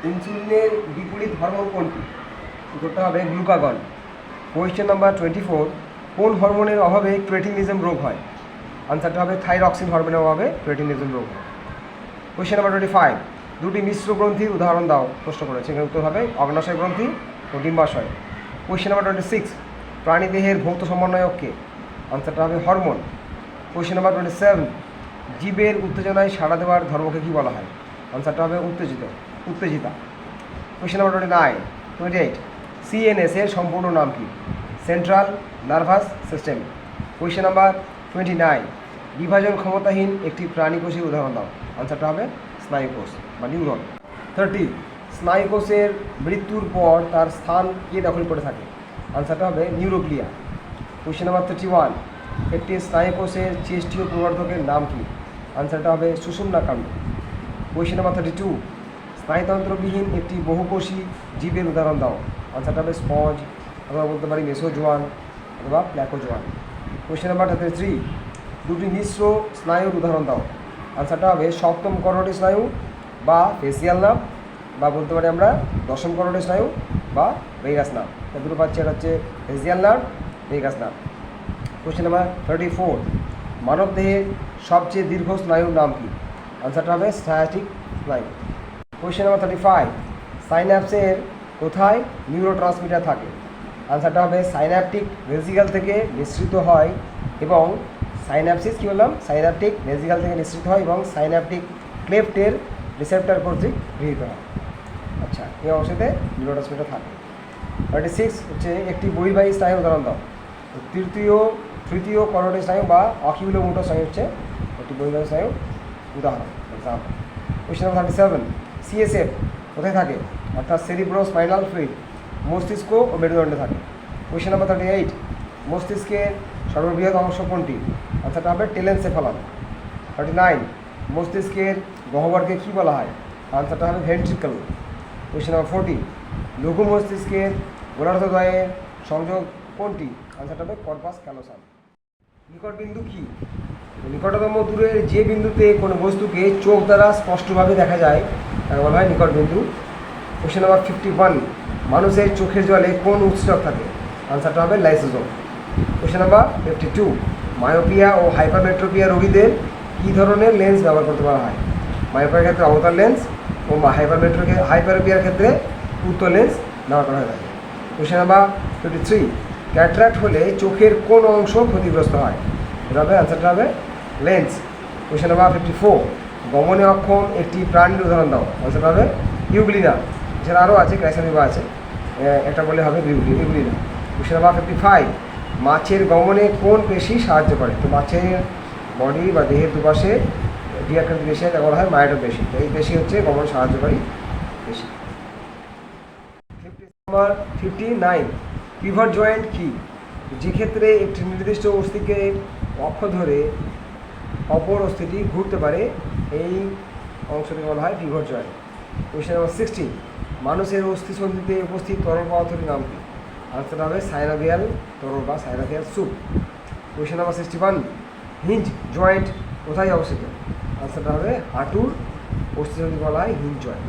ইনসুলিনের বিপরীত হরমোন কোনটি? উত্তরটা হবে গ্লুকাগন। কোয়েশ্চেন নাম্বার 24, কোন হরমোনের অভাবে ক্রেটিনিজম রোগ হয়? আনসারটা হবে থাইরক্সিন হরমোনের অভাবে ক্রেটিনিজম রোগ হয়। কোয়েশ্চেন নাম্বার 25, দুটি মিশ্র গ্রন্থির উদাহরণ দাও, প্রশ্ন করেছে। এখানে উত্তর হবে অগ্নাশয় গ্রন্থি ও ডিম্বাশয়। কোয়েশ্চেন নাম্বার 26, প্রাণীদেহের ভৌত সমন্বয়ককে? আনসারটা হবে হরমোন। কোয়েশ্চেন নাম্বার 27, জীবের উত্তেজনায় সাড়া দেওয়ার ধর্মকে কী বলা হয়? আনসারটা হবে উত্তেজিতা। কোয়েশ্চেন নাম্বার 28, সিএনএস এর সম্পূর্ণ নাম কি? Central nervous system. Question number 29, বিভাজন ক্ষমতাহীন একটি প্রাণীকোষের উদাহরণ দাও। আনসারটা হবে স্নায়ুকোষ বা নিউরন। 30, স্নায়ুকোষের মৃত্যুর পর তার স্থান কে দখল করে থাকে? আনসারটা হবে নিউরোগ্লিয়া। কোয়েশ্চেন নাম্বার 31, একটি স্নায়ুকোষের চেষ্টীয় প্রবর্ধকের নাম কি? আনসারটা হবে সুষুম্নাকাণ্ড। কোয়েশ্চেন নাম্বার 32, স্নায়ুতন্ত্রবিহীন একটি বহুকোষী জীবের উদাহরণ দাও। আনসারটা হবে স্পঞ্জ, অথবা বলতে পারি মেসোজোয়ান অথবা প্ল্যাকোজোয়ান। কোয়েশ্চেন নাম্বার 33, দুটি মিশ্র স্নায়ুর উদাহরণ দাও। আনসারটা হবে সপ্তম করোটি স্নায়ু বা ফেসিয়াল নার্ভ, বা বলতে পারি আমরা দশম করোটি স্নায়ু বা ভেগাস নার্ভ। দুটো পাচ্ছি, এটা হচ্ছে facial nerve, vagus nerve. Question number 34, মানবদেহের সবচেয়ে দীর্ঘ স্নায়ুর নাম কি? আনসারটা হবে স্টায়াটিক স্নায়ু। কোয়েশ্চেন নাম্বার 35, সাইন্যাপসের কোথায় নিউরোট্রান্সমিটার থাকে? আনসারটা হবে সাইন্যাপটিক ভেসিকল থেকে নিঃসৃত হয় এবং সাইন্যাপসিস কী বললাম, সাইন্যাপটিক ভেসিকল থেকে নিঃসৃত হয় এবং সাইন্যাপটিক ক্লেফটের রিসেপ্টর কর্তৃক গৃহীত হয়। আচ্ছা, এই অংশতে নিউরোট্রান্সমিটার থাকে। 36 হচ্ছে একটি বহির্বাহী স্নায়ুর উদাহরণ দাও। তৃতীয় করোটি স্নায়ু বা অকিউলোমোটর স্নায়ু হচ্ছে একটি বহির্বাহী স্নায়ু উদাহরণ, এক্সাম্পল। কোয়েশ্চেন নাম্বার 37, সিএসএফ কোথায় থাকে? অর্থাৎ সেরিব্রোস্পাইনাল ফ্লুইড, মস্তিষ্ক ও মেরুদণ্ডে থাকে। কোয়েশ্চেন নাম্বার 38, মস্তিষ্কের সর্ববৃহৎ অংশ কোনটি? আনসারটা হবে টেলেনসেফালাম। 39, মস্তিষ্কের গহ্বরকে কী বলা হয়? আনসারটা হবে ভেন্ট্রিকল। কোয়েশ্চেন নাম্বার 40, লঘু মস্তিষ্কের গোলার্ধদ্বয়ের সংযোগ কোনটি? আনসারটা হবে কর্পাস ক্যালোসাম। নিকট বিন্দু কী? নিকটতম দূরের যে বিন্দুতে কোনো বস্তুকে চোখ দ্বারা স্পষ্টভাবে দেখা যায় তাকে বলা হয় নিকট বিন্দু। কোয়েশ্চেন নাম্বার 51, মানুষের চোখের জলে কোন উৎসেচক থাকে? আনসারটা হবে লাইসোজোম। কোয়েশ্চেন নাম্বার 52, মায়োপিয়া ও হাইপারমেট্রোপিয়া রোগীদের কী ধরনের লেন্স ব্যবহার করতে বলা হয়? মায়োপিয়ার ক্ষেত্রে অবতল লেন্স ও হাইপারোপিয়ার ক্ষেত্রে উত্তল লেন্স ব্যবহার করা হয়ে থাকে। কোয়েশ্চেন নাম্বার 53, ক্যাটরাক্ট হলে চোখের কোন অংশ ক্ষতিগ্রস্ত হয়? এটা হবে, আনসারটা হবে লেন্স। কোয়েশ্চেন নাম্বার 54, গমনে অক্ষম একটি প্রাণীর উদাহরণ দাও। আনসারটা হবে ইউগ্লিনা। এছাড়া আরও আছে, ক্রাইসামিবা আছে, একটা বলে হবে ইউগ্লিনা। কোয়েশ্চেন নাম্বার 55, মাছের গমনে কোন পেশি সাহায্য করে? তো মাছের বডি বা দেহের দুপাশে ডিয়াক্রান্তি পেশি তাকে বলা হয় মায়োটো পেশি। তো এই পেশি হচ্ছে গমন সাহায্যকারী পেশি। নাম্বার 59, পিভট জয়েন্ট কি? যে ক্ষেত্রে একটি নির্দিষ্ট অস্থিকে অক্ষ ধরে অপর অস্থিটি ঘুরতে পারে, এই অংশটিকে বলা হয় পিভট জয়েন্ট। কোয়েশ্চেন নাম্বার 60, মানুষের অস্থিসন্ধিতে উপস্থিত তরল পদার্থটির নাম কি? আনসারটা হবে সাইনোভিয়াল তরল বা synovial soup. Question number 61, hinge joint কোথায় অবস্থিত? আনসারটা হবে হাঁটুর অস্থিসন্ধি বলা হয় হিঞ্জ জয়েন্ট।